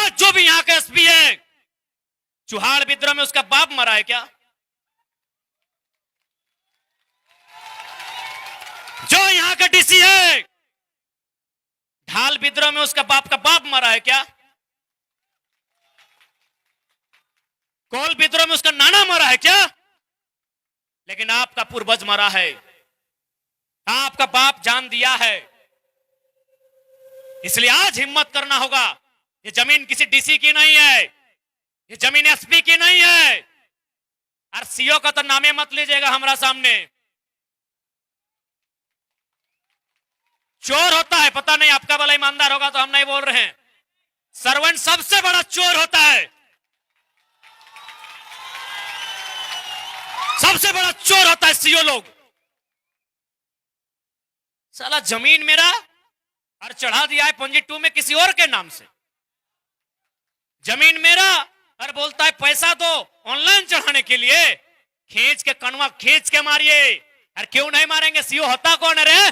आज जो भी यहां का एसपी है, चुहाड़ विद्रोह में उसका बाप मरा है क्या? जो यहां का डीसी है, ढाल विद्रोह में उसका बाप का बाप मरा है क्या? कोल विद्रोह में उसका नाना मरा है क्या? लेकिन आपका पूर्वज मरा है, आपका बाप जान दिया है। इसलिए आज हिम्मत करना होगा। ये जमीन किसी डीसी की नहीं है, ये जमीन एसपी की नहीं है। और सीओ का तो नामे मत लीजिएगा हमारा सामने। चोर होता है, पता नहीं आपका वाला ईमानदार होगा तो हम नहीं बोल रहे हैं। सर्वेंट सबसे बड़ा चोर होता है, सबसे बड़ा चोर होता है सीओ लोग। साला जमीन मेरा और चढ़ा दिया है पंजी 2 में किसी और के नाम से। जमीन मेरा और बोलता है पैसा दो ऑनलाइन चढ़ाने के लिए। खींच के कनवा खींच के मारिए। और क्यों नहीं मारेंगे? सीओ होता कौन है रे?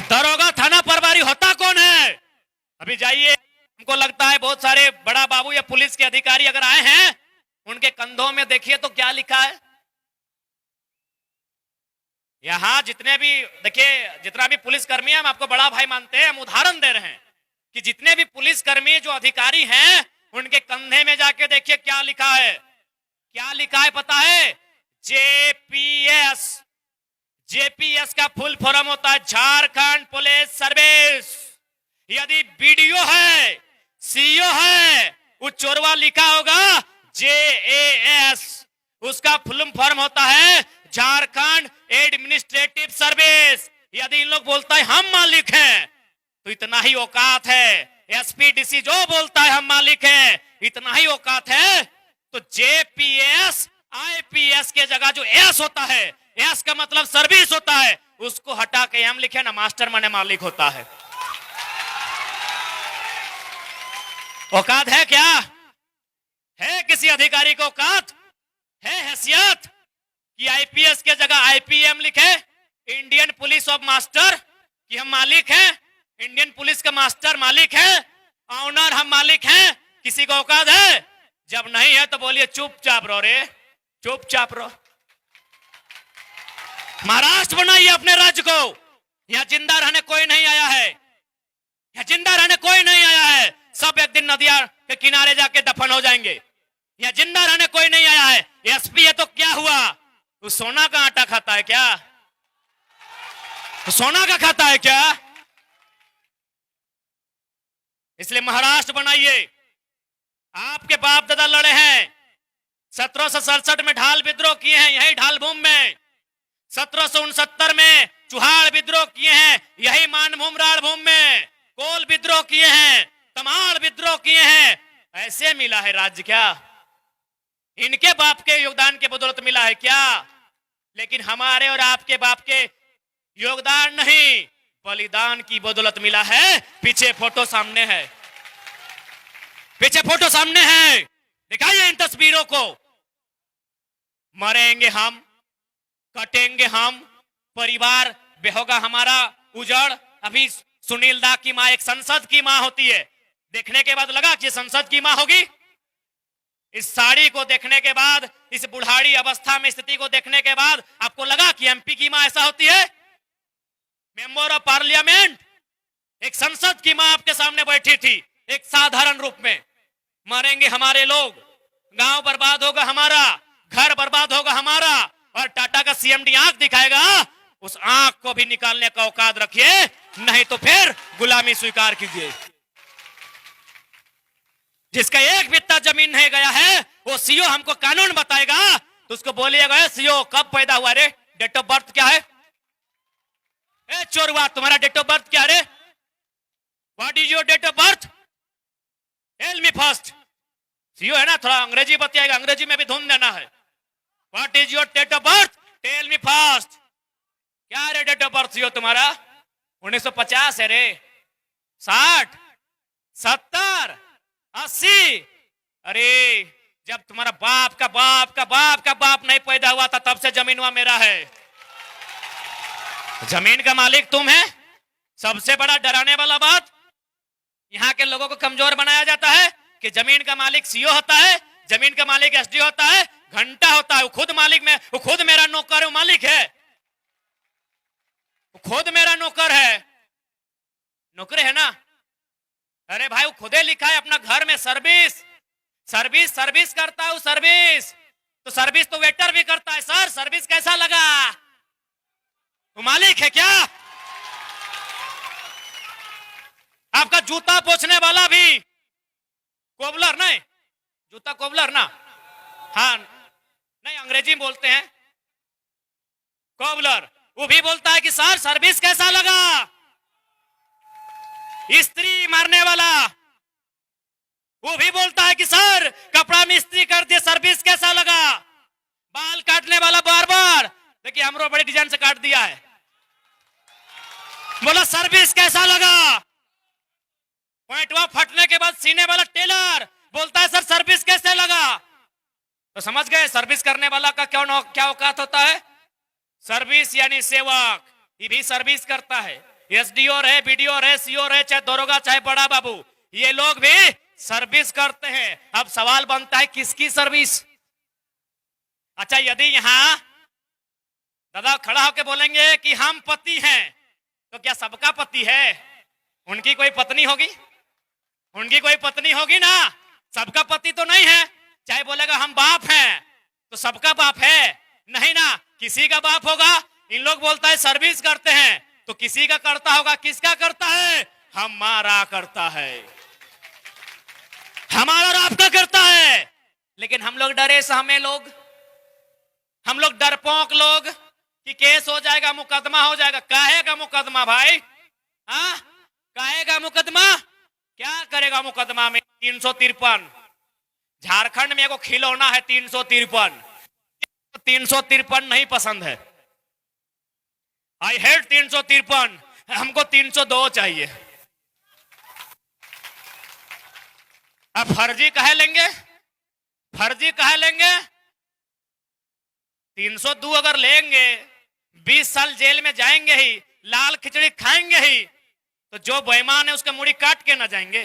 दरोगा थाना प्रभारी होता कौन है? अभी जाइए, हमको लगता है बहुत सारे बड़ा बाबू या पुलिस के अधिकारी अगर आए हैं, उनके कंधों में देखिए तो क्या लिखा है। यहां जितने भी देखिए, जितना भी पुलिसकर्मी है, हम आपको बड़ा भाई मानते हैं, हम उदाहरण दे रहे हैं कि जितने भी पुलिसकर्मी जो अधिकारी हैं, उनके कंधे में जाके देखिए क्या लिखा है। क्या लिखा है पता है? जेपीएस। जेपीएस का फुल फॉर्म होता है झारखंड पुलिस सर्विस। यदि बीडीओ है, सीओ है, वो चोरवा लिखा होगा जेएएस, उसका फुल फॉर्म होता है झारखंड एडमिनिस्ट्रेटिव सर्विस। यदि इन लोग बोलता है हम मालिक हैं, तो इतना ही औकात है। एसपी डीसी जो बोलता है हम मालिक हैं, इतना ही औकात है। तो जेपीएस आईपीएस के जगह जो एस होता है, एस का मतलब सर्विस होता है, उसको हटा के हम लिखे ना, मास्टर माने मालिक होता है। औकात है क्या? है किसी अधिकारी को औकात है, हैसियत कि आईपीएस के जगह आईपीएम लिखे? इंडियन पुलिस ऑफ मास्टर कि हम मालिक हैं, इंडियन पुलिस का मास्टर मालिक है, ऑनर हम मालिक हैं। किसी को औकात है? जब नहीं है तो बोलिए चुपचाप रहो रे, चुपचाप रहो। महाराष्ट्र बनाइए अपने राज्य को। यहां जिंदा रहने कोई नहीं आया है, यहां जिंदा रहने कोई नहीं आया है। सब एक दिन नदिया के किनारे जाके दफन हो जाएंगे। यहां जिंदा रहने कोई नहीं आया है। एसपी है तो क्या हुआ? वो सोना का आटा खाता है क्या? वो सोना का खाता है क्या? इसलिए महाराष्ट्र बनाइए। आपके बाप दादा लड़े हैं, 1767 में ढाल विद्रोह किए हैं यही ढाल भूमि में। 1769 में चुहाड़ विद्रोह किए हैं यही मानभूम राणभूमि में। कोल विद्रोह किए हैं, तमाड़ विद्रोह किए हैं। ऐसे मिला है राज्य क्या? इनके बाप के योगदान के बदौलत मिला है क्या? लेकिन हमारे और आपके बाप के योगदान नहीं, बलिदान की बदौलत मिला है। पीछे फोटो सामने है, पीछे फोटो सामने है, दिखाइए इन तस्वीरों को। मरेंगे हम, कटेंगे हम, परिवार बेहोगा हमारा उजड़। अभी सुनील दा की मां एक संसद की मां होती है, देखने के बाद लगा कि संसद की मां होगी। इस साड़ी को देखने के बाद, इस बुढ़ाड़ी अवस्था में स्थिति को देखने के बाद आपको लगा कि एमपी की मां ऐसा होती है? मेंबर ऑफ पार्लियामेंट, एक संसद की मां आपके सामने बैठी थी एक साधारण रूप में। मरेंगे हमारे लोग, गांव बर्बाद होगा हमारा, घर बर्बाद होगा हमारा, और टाटा का सीएमडी आंख दिखाएगा। उस आंख को भी निकालने का औकात रखिए, नहीं तो फिर गुलामी स्वीकार कीजिए। जिसका एक बित्ता जमीन नहीं गया है, वो सीओ हमको कानून बताएगा तो उसको बोलिएगा, सीओ कब पैदा हुआ रे? डेट ऑफ बर्थ क्या है? ए चोरवा, तुम्हारा डेट ऑफ बर्थ क्या रे? What is your date of birth? Tell me first. सीओ है ना, थोड़ा अंग्रेजी बताएगा, अंग्रेजी में भी धुन देना है। What is your date of birth? Tell me first. क्या रे डेट ऑफ बर्थ सीओ तुम्हारा? 1950 है रे, 60, 70, 80। अरे जब तुम्हारा बाप का बाप का बाप का बाप नहीं पैदा हुआ था, तब से जमीन वहां मेरा है। जमीन का मालिक तुम है। सबसे बड़ा डराने वाला बात, यहाँ के लोगों को कमजोर बनाया जाता है कि जमीन का मालिक सीओ होता है, जमीन का मालिक एसडीओ होता है, घंटा होता है, वो खुद मालिक में, वो खुद मेरा नौकर है, वो मालिक है, वो खुद मेरा नौकर है, नौकर है ना। अरे भाई वो खुदे लिखा है अपना घर में सर्विस, सर्विस सर्विस करता है, वो सर्विस तो सर्विस तो वेटर भी करता है। सर सर्विस कैसा लगा? वो मालिक है क्या? आपका जूता पोंछने वाला भी कोबलर नहीं, जूता कोबलर ना, हाँ नहीं अंग्रेजी में बोलते हैं कोबलर, वो भी बोलता है कि सर सर्विस कैसा लगा। इस्त्री मारने वाला वो भी बोलता है कि सर कपड़ा में इस्त्री कर दिए, सर्विस कैसा लगा। बाल काटने वाला बार बार देखिए हमरो बड़े डिजाइन से काट दिया है, बोला सर्विस कैसा लगा। पॉइंटवा फटने के बाद सीने वाला टेलर बोलता है सर सर्विस कैसे लगा। तो समझ गए सर्विस करने वाला का क्या औकात होता है। सर्विस यानी सेवक, ये भी सर्विस करता है। एसडीओ रहे, बीडीओ रहे, सीओ रहे, चाहे दरोगा चाहे बड़ा बाबू, ये लोग भी सर्विस करते हैं। अब सवाल बनता है किसकी सर्विस। अच्छा यदि यहां दादा खड़ा होकर बोलेंगे कि हम पति हैं, तो क्या सबका पति है? उनकी कोई पत्नी होगी, उनकी कोई पत्नी होगी ना, सबका पति तो नहीं है। चाहे बोलेगा हम बाप हैं, तो सबका बाप है नहीं ना, किसी का बाप होगा। इन लोग बोलता है सर्विस करते हैं, तो किसी का करता होगा। किसका करता है? हमारा करता है, हमारा और आपका करता है। लेकिन हम लोग डरे सहमे लोग, हम लोग डरपोक लोग कि केस हो जाएगा, मुकदमा हो जाएगा। काहे का मुकदमा भाई? हाँ काहे का मुकदमा? क्या करेगा मुकदमा में? 353 झारखंड में एगो खिलौना है 353, 353 नहीं पसंद है। आई हेट 353, हमको 302 चाहिए। अब फर्जी कहे लेंगे, फर्जी कहे लेंगे। 302 अगर लेंगे 20 साल जेल में जाएंगे ही, लाल खिचड़ी खाएंगे ही, तो जो बेईमान है उसका मुड़ी काट के ना जाएंगे।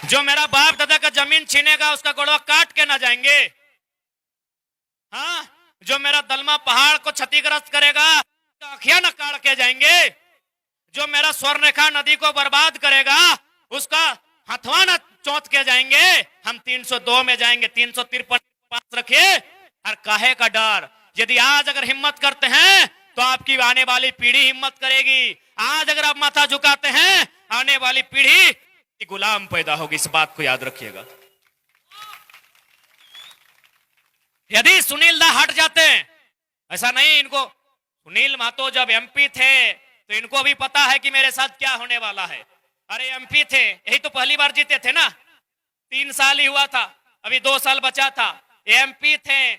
जो मेरा बाप दादा का जमीन छीनेगा उसका गोड़वा काट के ना जाएंगे। हाँ जो मेरा दलमा पहाड़ को क्षतिग्रस्त करेगा तो आंखियां न काट के जाएंगे। जो मेरा स्वर्णरेखा नदी को बर्बाद करेगा उसका हथवा न चौंथ के जाएंगे। हम 302 में जाएंगे, 353 पास रखिए। और काहे का डर? यदि आज अगर हिम्मत करते हैं तो आपकी आने वाली पीढ़ी हिम्मत करेगी। आज अगर आप माथा झुकाते हैं, आने वाली पीढ़ी की गुलाम पैदा होगी। इस बात को याद रखिएगा। यदि सुनील दा हट जाते हैं, ऐसा नहीं, इनको सुनील महतो जब एमपी थे तो इनको भी पता है कि मेरे साथ क्या होने वाला है। अरे एमपी थे, यही तो पहली बार जीते थे ना, 3 साल ही हुआ था, अभी 2 साल बचा था। एमपी थे,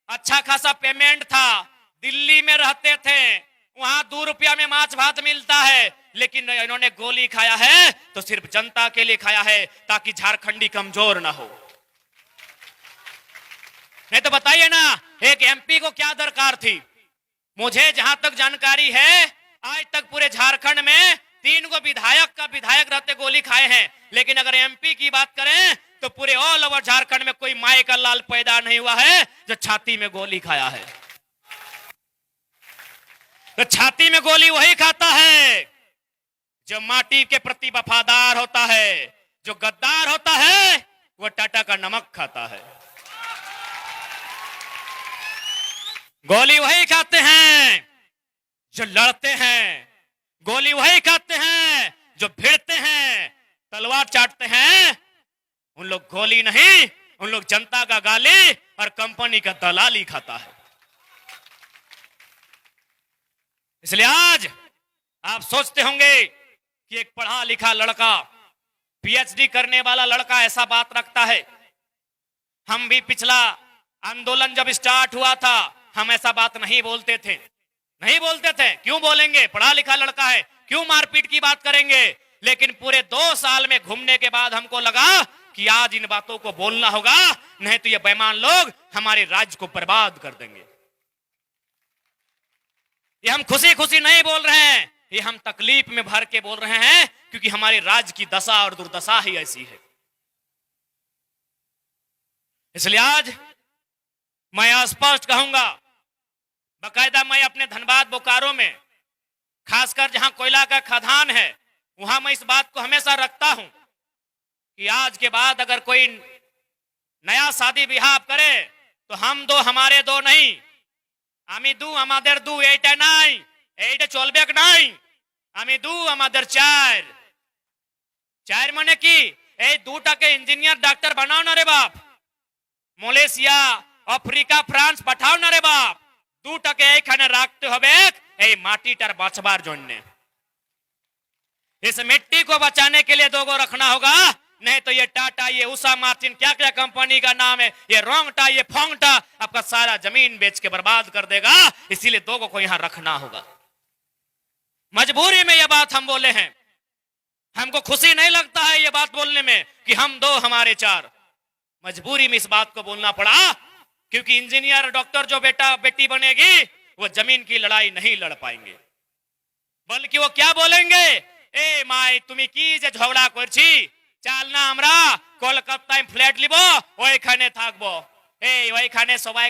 अच्छा खासा पेमेंट था, दिल्ली में रहते थे, वहां 2 रुपया में माछ भात मिलता है। लेकिन इन्होंने गोली खाया है तो सिर्फ जनता के लिए खाया है, ताकि झारखंडी कमजोर ना हो। नहीं तो बताइए ना, एक एमपी को क्या दरकार थी? मुझे जहां तक जानकारी है आज तक पूरे झारखंड में 3 गो विधायक का विधायक रहते गोली खाए हैं। लेकिन अगर एमपी की बात करें तो पूरे ऑल ओवर झारखंड में कोई माए का लाल पैदा नहीं हुआ है जो छाती में गोली खाया है। तो छाती में गोली वही खाता है जो माटी के प्रति वफादार होता है। जो गद्दार होता है वो टाटा का नमक खाता है। गोली वही खाते हैं जो लड़ते हैं, गोली वही खाते हैं जो भिड़ते हैं, तलवार चाटते हैं। उन लोग गोली नहीं, उन लोग जनता का गाली और कंपनी का दलाली खाता है। इसलिए आज आप सोचते होंगे कि एक पढ़ा लिखा लड़का, पीएचडी करने वाला लड़का ऐसा बात रखता है। हम भी पिछला आंदोलन जब स्टार्ट हुआ था हम ऐसा बात नहीं बोलते थे, नहीं बोलते थे। क्यों बोलेंगे? पढ़ा लिखा लड़का है, क्यों मारपीट की बात करेंगे? लेकिन पूरे 2 साल में घूमने के बाद हमको लगा कि आज इन बातों को बोलना होगा, नहीं तो ये बेईमान लोग हमारे राज्य को बर्बाद कर देंगे। ये हम खुशी खुशी नहीं बोल रहे हैं, ये हम तकलीफ में भर के बोल रहे हैं क्योंकि हमारे राज्य की दशा और दुर्दशा ही ऐसी है। इसलिए आज मैं स्पष्ट कहूंगा, बकायदा मैं अपने धनबाद बोकारो में खासकर जहां कोयला का खदान है वहां मैं इस बात को हमेशा रखता हूं कि आज के बाद अगर कोई नया शादी ब्याह करे तो हम दो हमारे दो नहीं, आमी दू हमादेर दू, এইটা নাই, এইটা চলবে নাই, আমি দু আমাদের চার। চার মানে কি? এই দুটাকে ইঞ্জিনিয়ার ডাক্তার বানাও না রে বাপ, মালয়েশিয়া আফ্রিকা ফ্রান্স পাঠাও না রে বাপ, দুটাকে এইখানে রাখতে হবে এই মাটিটার বাঁচবার জন্য। इस मिट्टी को बचाने के लिए दो गो रखना होगा, नहीं तो ये टाटा, ये उषा मार्टिन, क्या क्या कंपनी का नाम है, ये रोंगटा, ये फोंगटा आपका सारा जमीन बेच के बर्बाद कर देगा। इसीलिए दो को यहां रखना होगा। मजबूरी में ये बात हम बोले हैं, हमको खुशी नहीं लगता है ये बात बोलने में कि हम दो हमारे चार। मजबूरी में इस बात को बोलना पड़ा क्योंकि इंजीनियर डॉक्टर जो बेटा बेटी बनेगी वो जमीन की लड़ाई नहीं लड़ पाएंगे, बल्कि वो क्या बोलेंगे, ए माई তুমি কি যে ঝগড়া করছি, চাল না আমরা কলকাতায় ফ্ল্যাট নিব, ওইখানে থাকবো, এই ওইখানে সবাই